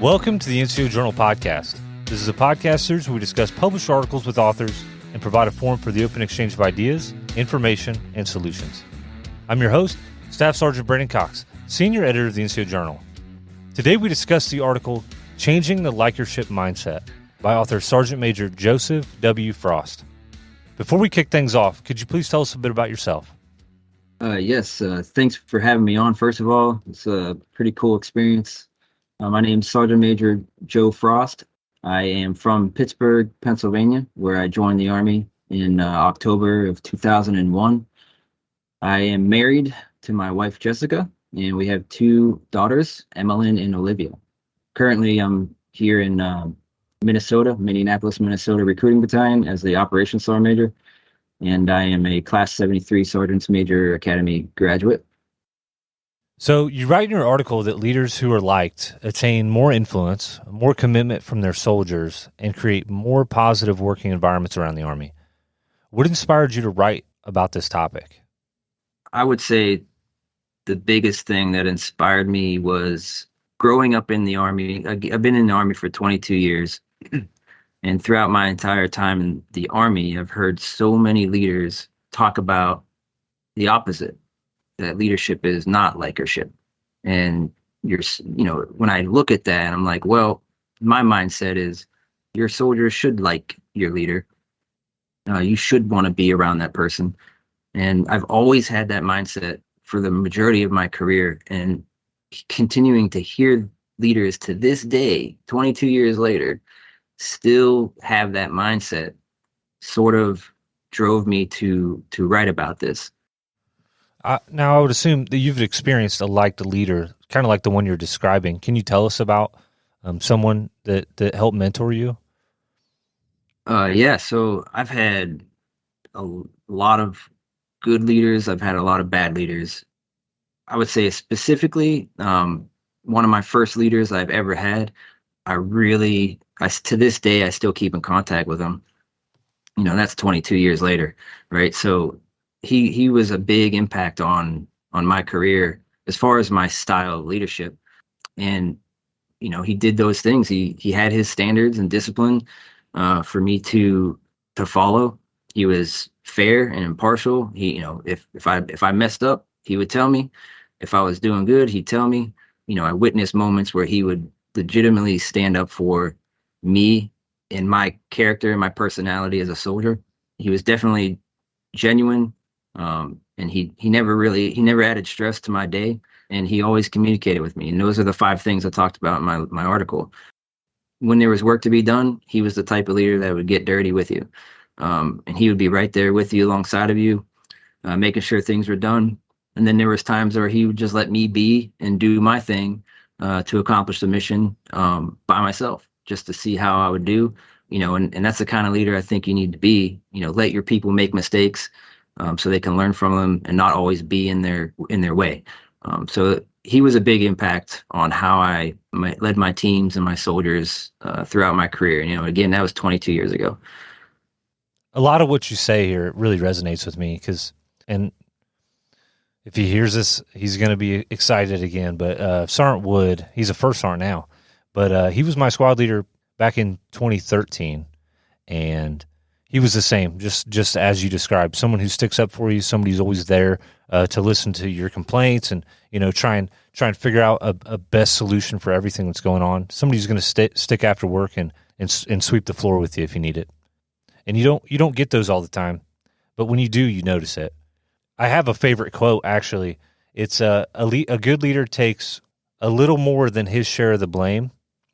Welcome to the NCO Journal Podcast. This is a podcast series where we discuss published articles with authors and provide a forum for the open exchange of ideas, information, and solutions. I'm your host, Staff Sergeant Brandon Cox, Senior Editor of the NCO Journal. Today we discuss the article, Changing the Likership Mindset, by author Sergeant Major Joseph W. Frost. Before we kick things off, could you please tell us a bit about yourself? Yes, thanks for having me on, first of all. It's a pretty cool experience. My name's Sergeant Major Joe Frost. I am from Pittsburgh, Pennsylvania, where I joined the Army in October of 2001. I am married to my wife, Jessica, and we have two daughters, Emmeline and Olivia. Currently, I'm here in Minneapolis, Minnesota Recruiting Battalion as the Operations Sergeant Major, and I am a Class 73 Sergeant's Major Academy graduate. So you write in your article that leaders who are liked attain more influence, more commitment from their soldiers, and create more positive working environments around the Army. What inspired you to write about this topic? I would say the biggest thing that inspired me was growing up in the Army. I've been in the Army for 22 years, and throughout my entire time in the Army, I've heard so many leaders talk about the opposite. That leadership is not likership. And when I look at that, I'm like, well, my mindset is your soldiers should like your leader. You should want to be around that person. And I've always had that mindset for the majority of my career, and continuing to hear leaders to this day, 22 years later, still have that mindset sort of drove me to write about this. Now, I would assume that you've experienced a liked leader, kind of like the one you're describing. Can you tell us about someone that helped mentor you? Yeah, so I've had a lot of good leaders. I've had a lot of bad leaders. I would say specifically, one of my first leaders I've ever had, to this day, I still keep in contact with him. That's 22 years later, right? So he was a big impact on my career as far as my style of leadership. And, he did those things. He had his standards and discipline for me to follow. He was fair and impartial. He, if I messed up, he would tell me. If I was doing good, he'd tell me. I witnessed moments where he would legitimately stand up for me and my character and my personality as a soldier. He was definitely genuine. And he never added stress to my day, and he always communicated with me. And those are the 5 things I talked about in my article. When there was work to be done, he was the type of leader that would get dirty with you. And he would be right there with you alongside of you, making sure things were done. And then there was times where he would just let me be and do my thing, to accomplish the mission, by myself, just to see how I would do, and that's the kind of leader I think you need to be. Let your people make mistakes, so they can learn from them and not always be in their way. So he was a big impact on how I led my teams and my soldiers throughout my career. Again, that was 22 years ago. A lot of what you say here really resonates with me and if he hears this, he's going to be excited again. But Sergeant Wood, he's a first sergeant now, but he was my squad leader back in 2013, and he was the same, just as you described, someone who sticks up for you, somebody who's always there to listen to your complaints and, try and figure out a best solution for everything that's going on. Somebody who's going to stick after work and sweep the floor with you if you need it. And you don't get those all the time, but when you do, you notice it. I have a favorite quote, actually. It's a good leader takes a little more than his share of the blame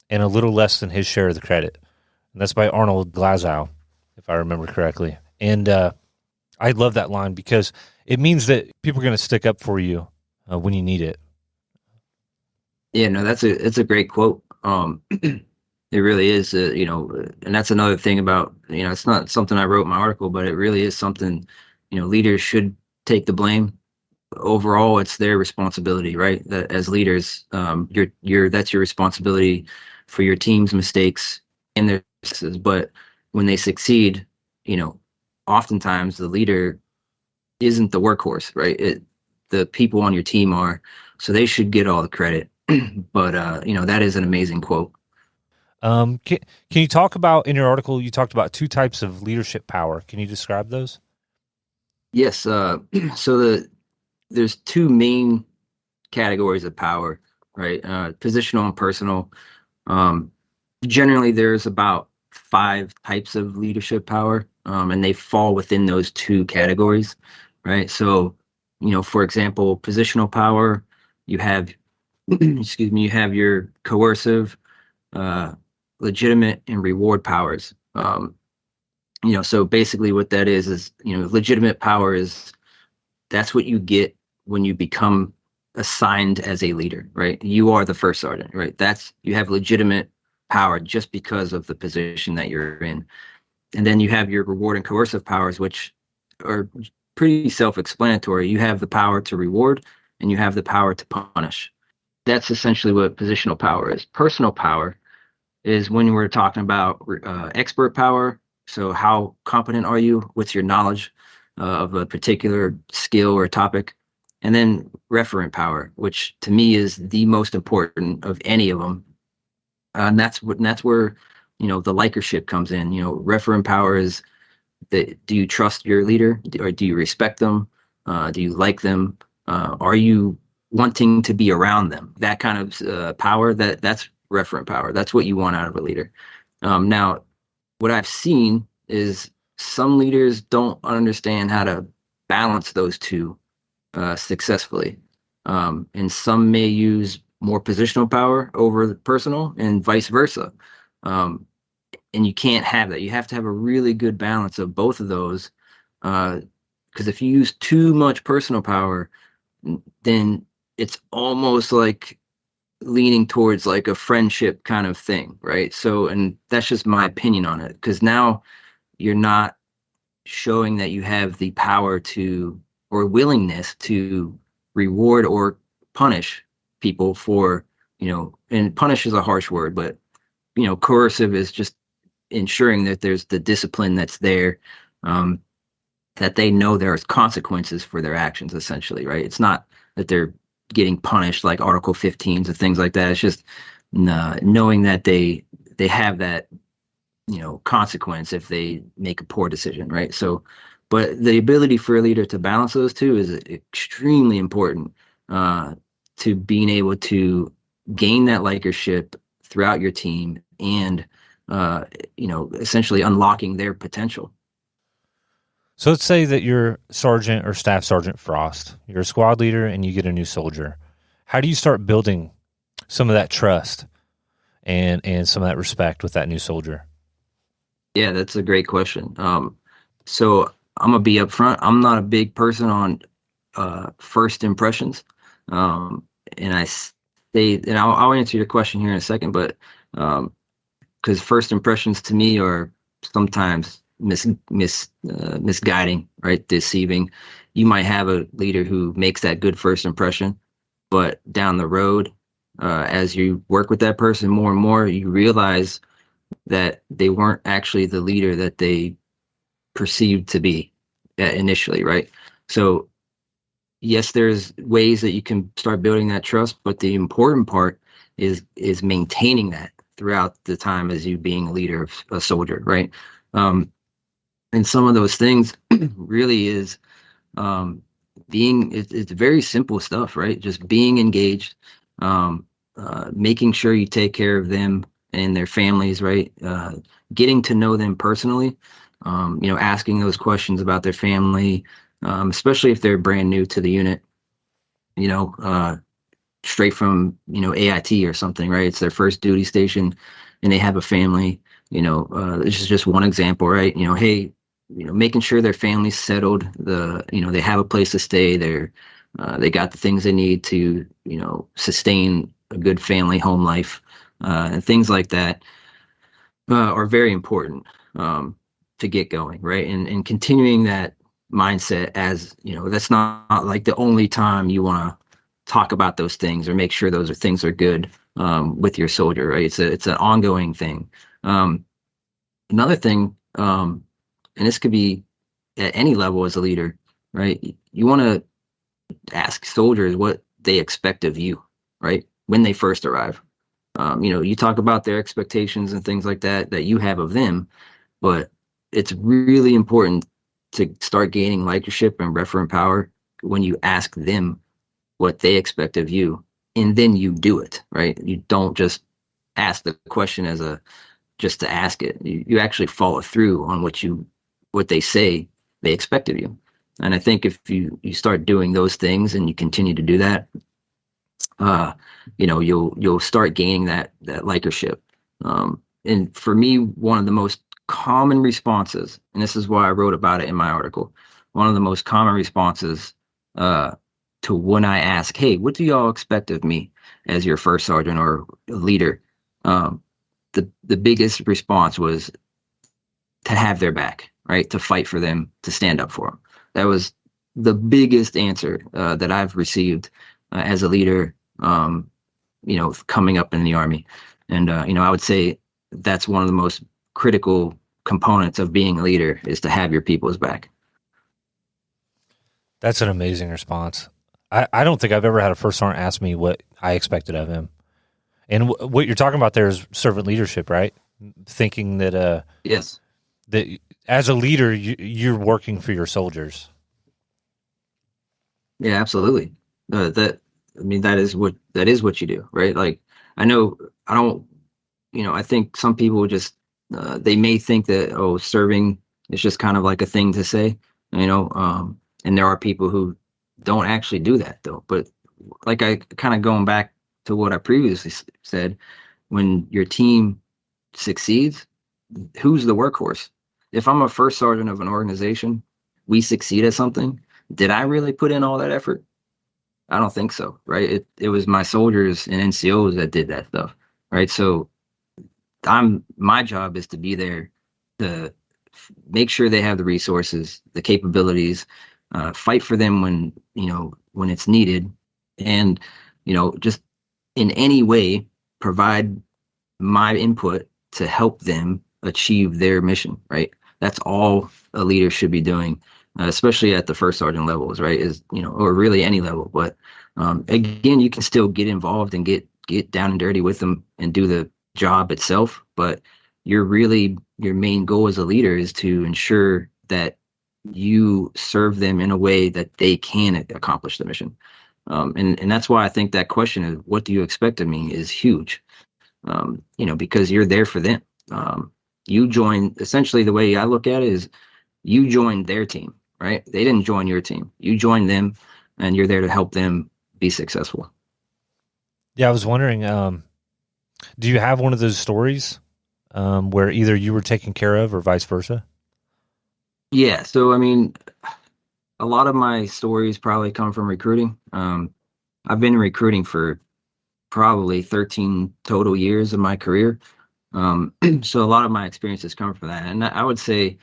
and a little less than his share of the credit. And that's by Arnold Glasgow, if I remember correctly. And I love that line because it means that people are going to stick up for you when you need it. Yeah, no, it's a great quote. It really is, and that's another thing about, it's not something I wrote in my article, but it really is something, leaders should take the blame. Overall, it's their responsibility, right? That as leaders, that's your responsibility for your team's mistakes and their successes. But when they succeed, oftentimes the leader isn't the workhorse, right? The people on your team are, so they should get all the credit. But that is an amazing quote. Can you talk about, in your article, you talked about two types of leadership power. Can you describe those? Yes. So there's two main categories of power, right? Positional and personal. Um, Generally, there's about five types of leadership power, and they fall within those two categories, right? So, for example, positional power, you have, excuse me, you have your coercive, uh, legitimate, and reward powers. So basically, what that is, legitimate power is that's what you get when you become assigned as a leader, right? You are the first sergeant, right? You have legitimate power just because of the position that you're in. And then you have your reward and coercive powers, which are pretty self-explanatory. You have the power to reward and you have the power to punish. That's essentially what positional power is. Personal power is when we're talking about expert power. So how competent are you? What's your knowledge of a particular skill or topic? And then referent power, which to me is the most important of any of them. And that's where, the likership comes in. Referent power is that, do you trust your leader, or do you respect them? Do you like them? Are you wanting to be around them? That kind of power, that's referent power. That's what you want out of a leader. Now, what I've seen is some leaders don't understand how to balance those two successfully. And some may use more positional power over the personal and vice versa. Um, and you can't have that. You have to have a really good balance of both of those. Because if you use too much personal power, then it's almost like leaning towards like a friendship kind of thing, right? So, and that's just my opinion on it, because now you're not showing that you have the power to, or willingness to, reward or punish people for, and punish is a harsh word, but coercive is just ensuring that there's the discipline that's there, um, that they know there's consequences for their actions, essentially, right? It's not that they're getting punished like Article 15s and things like that. It's just knowing that they have that, consequence if they make a poor decision, right? So, but the ability for a leader to balance those two is extremely important, uh, to being able to gain that likership throughout your team, and essentially unlocking their potential. So let's say that you're Sergeant or Staff Sergeant Frost. You're a squad leader and you get a new soldier. How do you start building some of that trust and some of that respect with that new soldier? Yeah, that's a great question. So I'm gonna be upfront. I'm not a big person on first impressions, um, and I'll answer your question here in a second. But because first impressions to me are sometimes misguiding, right? Deceiving. You might have a leader who makes that good first impression, but down the road, as you work with that person more and more, you realize that they weren't actually the leader that they perceived to be initially, right? So yes, there's ways that you can start building that trust, but the important part is maintaining that throughout the time as you being a leader of a soldier, right? Um, and some of those things really is, um, it's very simple stuff, right? Just being engaged, um, making sure you take care of them and their families, right? Getting to know them personally, asking those questions about their family, especially if they're brand new to the unit, you know, uh, straight from, AIT or something, right? It's their first duty station and they have a family. This is just one example, right? Hey, making sure their family's settled, they have a place to stay, they got the things they need to, sustain a good family home life, and things like that, are very important, to get going, right? And continuing that mindset, as that's not like the only time you want to talk about those things or make sure those things are good, with your soldier, right? It's an ongoing thing. Another thing, and this could be at any level as a leader, right? You want to ask soldiers what they expect of you, right? When they first arrive. You talk about their expectations and things like that you have of them, but it's really important to start gaining likership and referent power when you ask them what they expect of you, and then you do it, right? You don't just ask the question as a just to ask it. You actually follow through on what they say they expect of you. And I think if you start doing those things and you continue to do that, uh, you'll start gaining that likership. And for me, one of the most common responses, and this is why I wrote about it in my article, one of the most common responses uh, to when I ask, "Hey, what do y'all expect of me as your first sergeant or leader?" Um, the biggest response was to have their back, right? To fight for them, to stand up for them. That was the biggest answer that I've received as a leader, coming up in the Army. And, I would say that's one of the most critical components of being a leader is to have your people's back. That's an amazing response. I don't think I've ever had a first sergeant ask me what I expected of him. And what you're talking about there is servant leadership, right? Thinking that Yes. that as a leader, you're working for your soldiers. Yeah, absolutely. That is what you do, right? Like, I know I don't, I think some people just they may think that, oh, serving is just kind of like a thing to say, and there are people who don't actually do that though. But like, I kind of going back to what I previously said, when your team succeeds, who's the workhorse? If I'm a first sergeant of an organization, we succeed at something. Did I really put in all that effort? I don't think so, right? It was my soldiers and NCOs that did that stuff, right? So my job is to be there to make sure they have the resources, the capabilities, fight for them when it's needed, and just in any way provide my input to help them achieve their mission, right? That's all a leader should be doing, especially at the first sergeant levels, right? Or really any level. But again, you can still get involved and get down and dirty with them and do the job itself. But your main goal as a leader is to ensure that you serve them in a way that they can accomplish the mission. And that's why I think that question of what do you expect of me is huge. Because you're there for them. You join, essentially, the way I look at it is you joined their team, right? They didn't join your team. You joined them, and you're there to help them be successful. Yeah, I was wondering, do you have one of those stories where either you were taken care of or vice versa? Yeah. So, I mean, a lot of my stories probably come from recruiting. I've been in recruiting for probably 13 total years of my career. So a lot of my experiences come from that. And I would say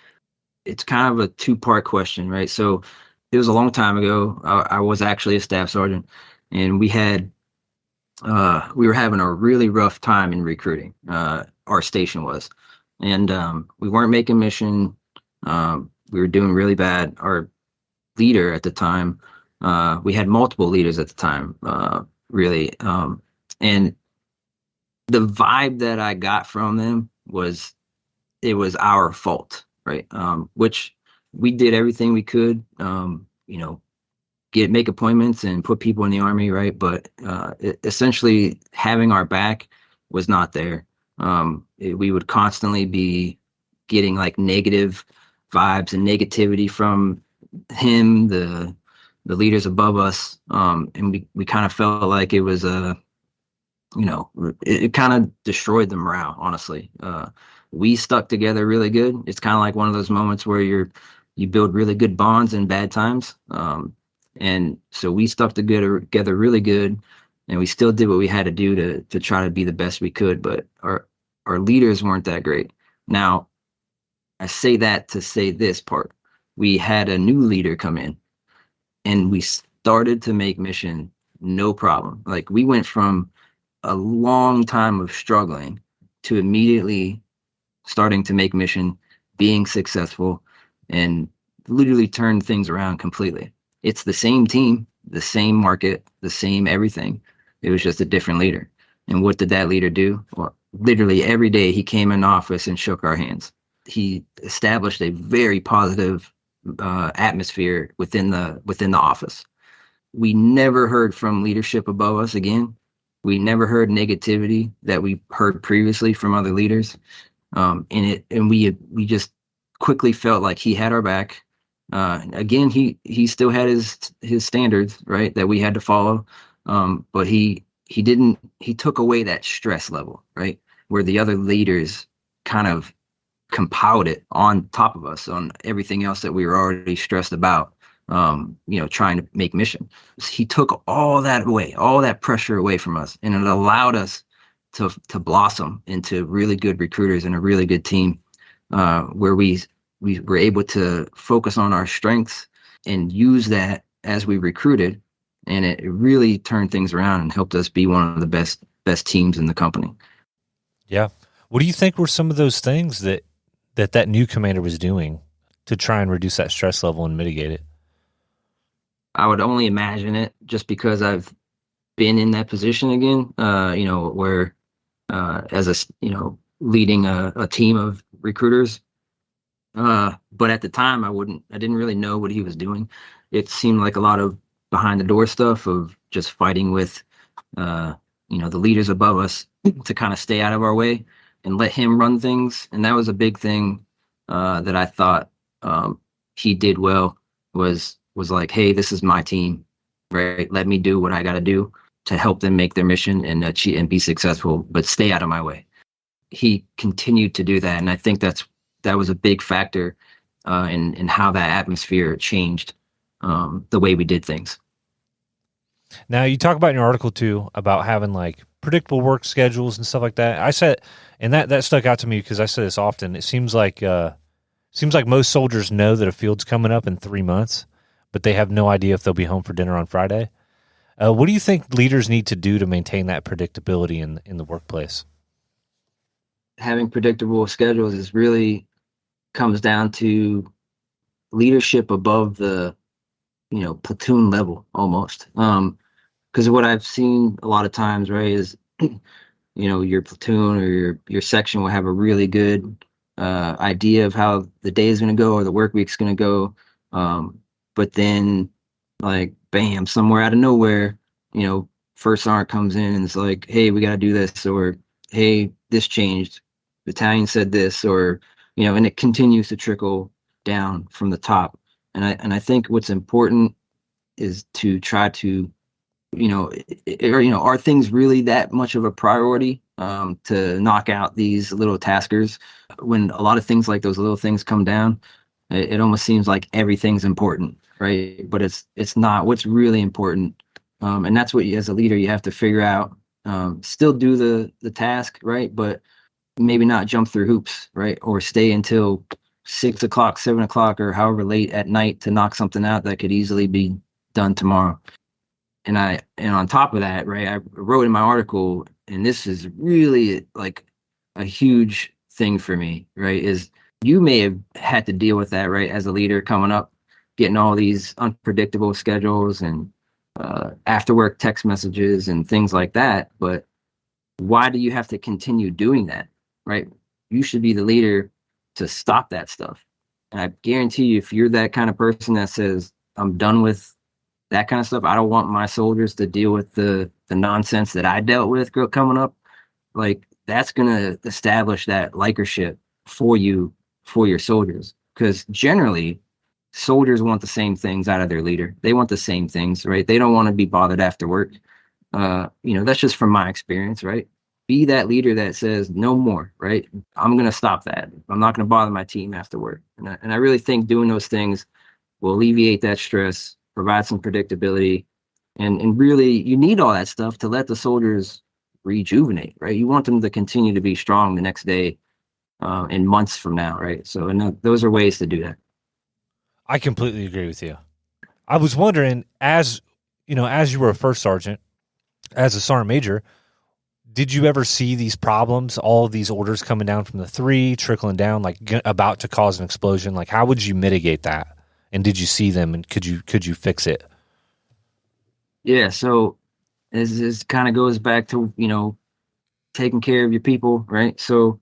it's kind of a two-part question, right? So it was a long time ago. I was actually a staff sergeant, and we were having a really rough time in recruiting. Our station was, and we weren't making mission. We were doing really bad. Our leader at the time, we had multiple leaders at the time, really, and the vibe that I got from them was it was our fault, right? Which we did everything we could, make appointments and put people in the Army, right? But essentially having our back was not there. We would constantly be getting like negative vibes and negativity from him, the leaders above us, and we kind of felt like it was it kind of destroyed the morale, honestly. We stuck together really good. It's kind of like one of those moments where you build really good bonds in bad times. And so we stuck together really good, and we still did what we had to do to try to be the best we could. But our leaders weren't that great. Now, I say that to say this part. We had a new leader come in, and we started to make mission no problem. Like, we went from a long time of struggling to immediately starting to make mission, being successful, and literally turn things around completely. It's the same team, the same market, the same everything. It was just a different leader. And what did that leader do? Well, literally every day he came in the office and shook our hands. He established a very positive atmosphere within the office. We never heard from leadership above us again. We never heard negativity that we heard previously from other leaders. And we just quickly felt like he had our back. Again, he still had his standards, right, that we had to follow. But he didn't he took away that stress level, right, where the other leaders kind of compiled it on top of us on everything else that we were already stressed about, trying to make mission. He took all that away, all that pressure away from us, and it allowed us to blossom into really good recruiters and a really good team, where we were able to focus on our strengths and use that as we recruited, and it really turned things around and helped us be one of the best teams in the company. Yeah. What do you think were some of those things that new commander was doing to try and reduce that stress level and mitigate it? I would only imagine it just because I've been in that position again, where as leading a team of recruiters. But at the time, I didn't really know what he was doing. It seemed like a lot of behind the door stuff of just fighting with, the leaders above us to kind of stay out of our way and let him run things. And that was a big thing that I thought he did well was like, hey, this is my team, right? Let me do what I got to do to help them make their mission and achieve and be successful, but stay out of my way. He continued to do that, and I think that was a big factor in how that atmosphere changed the way we did things. Now, you talk about in your article too about having like predictable work schedules and stuff like that. I said, and that stuck out to me because I say this often. It seems like most soldiers know that a field's coming up in 3 months, but they have no idea if they'll be home for dinner on Friday. What do you think leaders need to do to maintain that predictability in the workplace? Having predictable schedules is really comes down to leadership above the platoon level almost. Because what I've seen a lot of times, right, is your platoon or your section will have a really good idea of how the day is going to go or the work week's going to go, but then like bam, somewhere out of nowhere, first sergeant comes in and it's like, hey, we got to do this, or hey, this changed, battalion said this, or and it continues to trickle down from the top. And I think what's important is to try to, are things really that much of a priority to knock out these little taskers? When a lot of things like those little things come down, it almost seems like everything's important, right? But it's not. What's really important, and that's what as a leader you have to figure out. Still do the task, right? But maybe not jump through hoops, right? Or stay until 6 o'clock, 7 o'clock, or however late at night to knock something out that could easily be done tomorrow. And on top of that, right, I wrote in my article, and this is really like a huge thing for me, right, is you may have had to deal with that, right, as a leader coming up, getting all these unpredictable schedules and after work text messages and things like that. But why do you have to continue doing that, right? You should be the leader to stop that stuff. And I guarantee you, if you're that kind of person that says, I'm done with that kind of stuff, I don't want my soldiers to deal with the nonsense that I dealt with coming up, like that's going to establish that likership for you, for your soldiers. Because generally, soldiers want the same things out of their leader. They want the same things, right? They don't want to be bothered after work. That's just from my experience, right? Be that leader that says no more, right? I'm going to stop that. I'm not going to bother my team after work. And I really think doing those things will alleviate that stress, provide some predictability, and really you need all that stuff to let the soldiers rejuvenate, right? You want them to continue to be strong the next day and months from now, right? So those are ways to do that. I completely agree with you. I was wondering, as you were a first sergeant, as a sergeant major, did you ever see these problems, all of these orders coming down from the 3, trickling down, like about to cause an explosion? Like, how would you mitigate that? And did you see them, and could you fix it? Yeah, so this kind of goes back to, taking care of your people, right? So,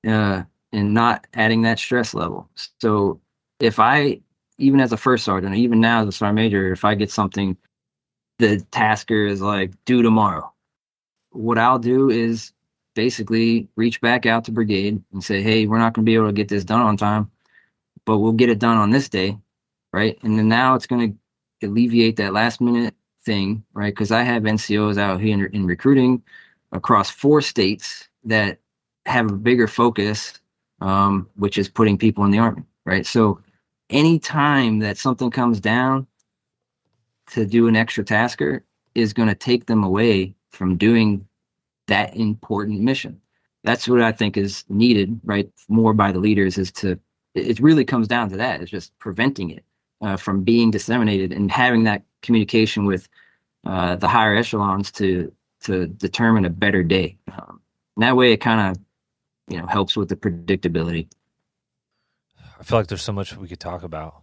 and not adding that stress level. So if I, even as a first sergeant, or even now as a sergeant major, if I get something, the tasker is like due tomorrow, what I'll do is basically reach back out to brigade and say, hey, we're not going to be able to get this done on time, but we'll get it done on this day, right? And then now it's going to alleviate that last minute thing, right? Because I have NCOs out here in recruiting across 4 states that have a bigger focus, which is putting people in the Army, right? So anytime that something comes down to do an extra tasker is going to take them away from doing that important mission. That's what I think is needed, right? More by the leaders is to, it really comes down to that. It's just preventing it from being disseminated and having that communication with the higher echelons to determine a better day. And that way it kind of, helps with the predictability. I feel like there's so much we could talk about.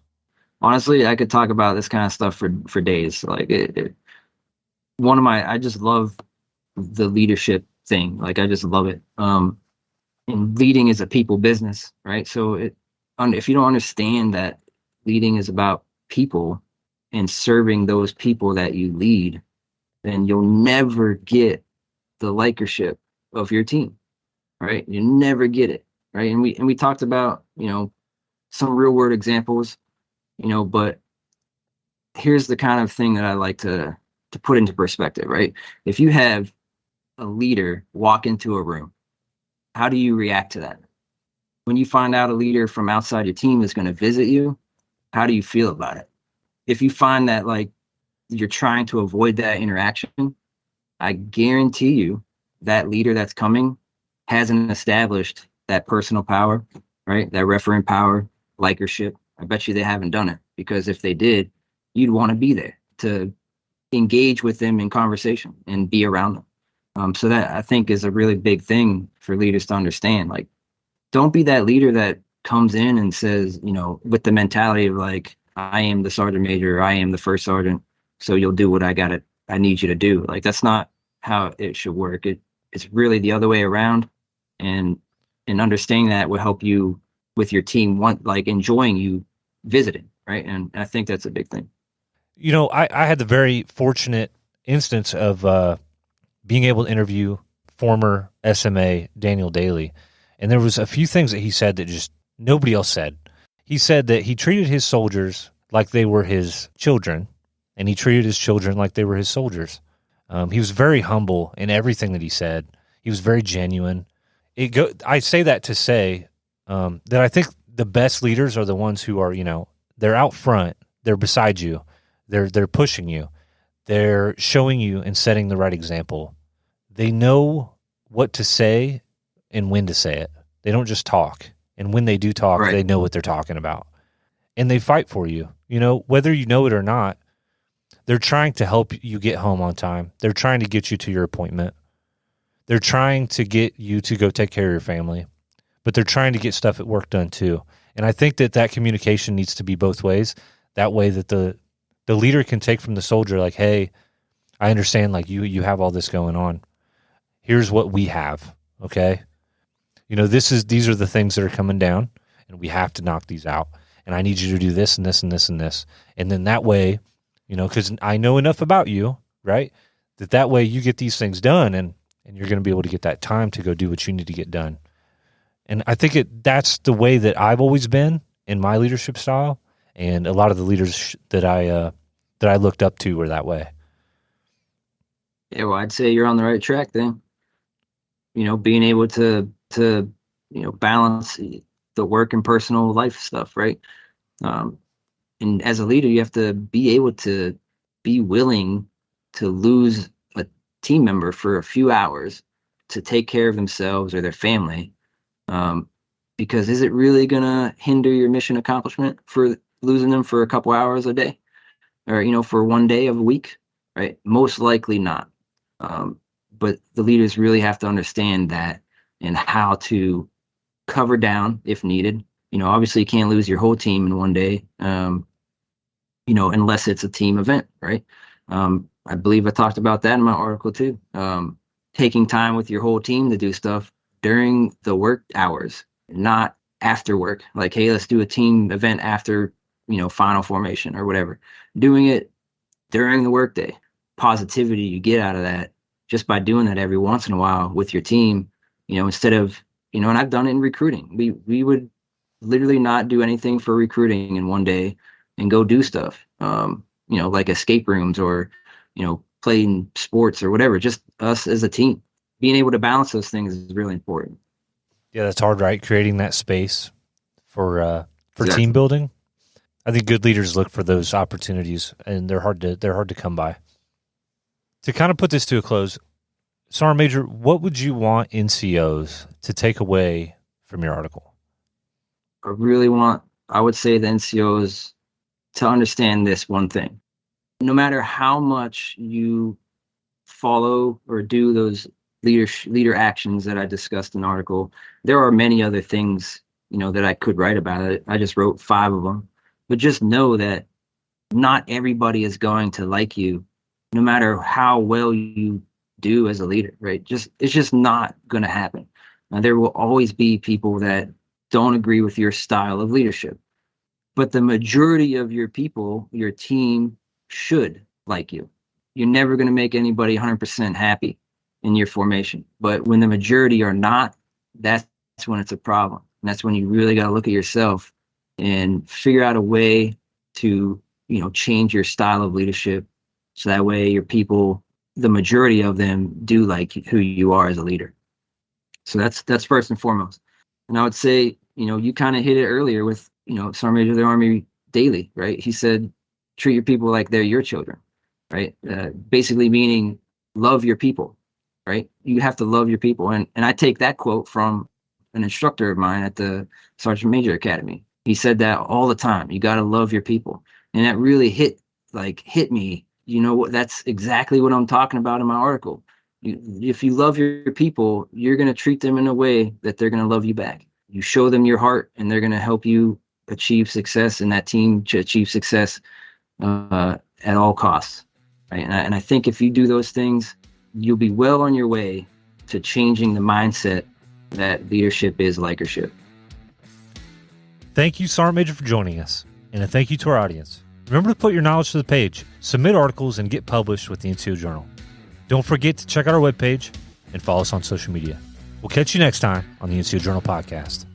Honestly, I could talk about this kind of stuff for days. Like I just love the leadership thing. Like I just love it. And leading is a people business, right? So if you don't understand that leading is about people and serving those people that you lead, then you'll never get the likership of your team, right? You never get it, right? And we talked about, some real world examples, but here's the kind of thing that I like to put into perspective, right? If you have a leader walk into a room, how do you react to that? When you find out a leader from outside your team is going to visit you, how do you feel about it? If you find that like you're trying to avoid that interaction, I guarantee you that leader that's coming hasn't established that personal power, right? That referent power, likership. I bet you they haven't done it, because if they did, you'd want to be there to engage with them in conversation and be around them. So that I think is a really big thing for leaders to understand. Like, don't be that leader that comes in and says, with the mentality of like, I am the sergeant major, or I am the first sergeant, so you'll do what I need you to do. Like, that's not how it should work. It's really the other way around. And understanding that will help you with your team, enjoying you visiting, right? And I think that's a big thing. I had the very fortunate instance of being able to interview former SMA Daniel Daly. And there was a few things that he said that just nobody else said. He said that he treated his soldiers like they were his children, and he treated his children like they were his soldiers. He was very humble in everything that he said. He was very genuine. I say that to say that I think the best leaders are the ones who are, they're out front, they're beside you, they're pushing you, they're showing you and setting the right example. They know what to say and when to say it. They don't just talk. And when they do talk, right, they know what they're talking about. And they fight for you. Whether you know it or not, they're trying to help you get home on time. They're trying to get you to your appointment. They're trying to get you to go take care of your family. But they're trying to get stuff at work done too. And I think that communication needs to be both ways. That way that the leader can take from the soldier, like, hey, I understand, like, you have all this going on. Here's what we have, okay? These are the things that are coming down, and we have to knock these out. And I need you to do this and this and this and this. And then that way, because I know enough about you, right? That way you get these things done, and you're going to be able to get that time to go do what you need to get done. And I think that's the way that I've always been in my leadership style, and a lot of the leaders that I looked up to were that way. Yeah, well, I'd say you're on the right track then. Being able to balance the work and personal life stuff, right? And as a leader, you have to be able to be willing to lose a team member for a few hours to take care of themselves or their family. Because is it really going to hinder your mission accomplishment for losing them for a couple hours a day, or, for one day of a week, right? Most likely not. But the leaders really have to understand that and how to cover down if needed. Obviously you can't lose your whole team in one day, unless it's a team event, right? I believe I talked about that in my article too. taking time with your whole team to do stuff during the work hours, not after work. Like, hey, let's do a team event after, final formation or whatever. Doing it during the workday. Positivity you get out of that just by doing that every once in a while with your team, instead of, and I've done it in recruiting. We would literally not do anything for recruiting in one day and go do stuff, like escape rooms or, playing sports or whatever, just us as a team. Being able to balance those things is really important. Yeah, that's hard, right? Creating that space for Exactly. team building. I think good leaders look for those opportunities, and they're hard to come by. To kind of put this to a close, Sergeant Major, what would you want NCOs to take away from your article? I would say the NCOs to understand this one thing. No matter how much you follow or do those leader actions that I discussed in the article, there are many other things, that I could write about it. I just wrote 5 of them. But just know that not everybody is going to like you, no matter how well you do as a leader, right? It's just not going to happen. Now, there will always be people that don't agree with your style of leadership, but the majority of your people, your team, should like you. You're never going to make anybody 100% happy in your formation, but when the majority are not, that's when it's a problem. And that's when you really got to look at yourself and figure out a way to, change your style of leadership. So that way your people, the majority of them do like who you are as a leader. So that's first and foremost. And I would say, you kind of hit it earlier with, Sergeant Major of the Army Daily, right? He said, treat your people like they're your children, right? Basically meaning love your people, right? You have to love your people. And I take that quote from an instructor of mine at the Sergeant Major Academy. He said that all the time. You got to love your people. And that really hit me. That's exactly what I'm talking about in my article. If you love your people, you're going to treat them in a way that they're going to love you back. You show them your heart, and they're going to help you achieve success, and that team to achieve success at all costs. Right? And I think if you do those things, you'll be well on your way to changing the mindset that leadership is likership. Thank you, Sergeant Major, for joining us. And a thank you to our audience. Remember to put your knowledge to the page, submit articles, and get published with the NCO Journal. Don't forget to check out our webpage and follow us on social media. We'll catch you next time on the NCO Journal Podcast.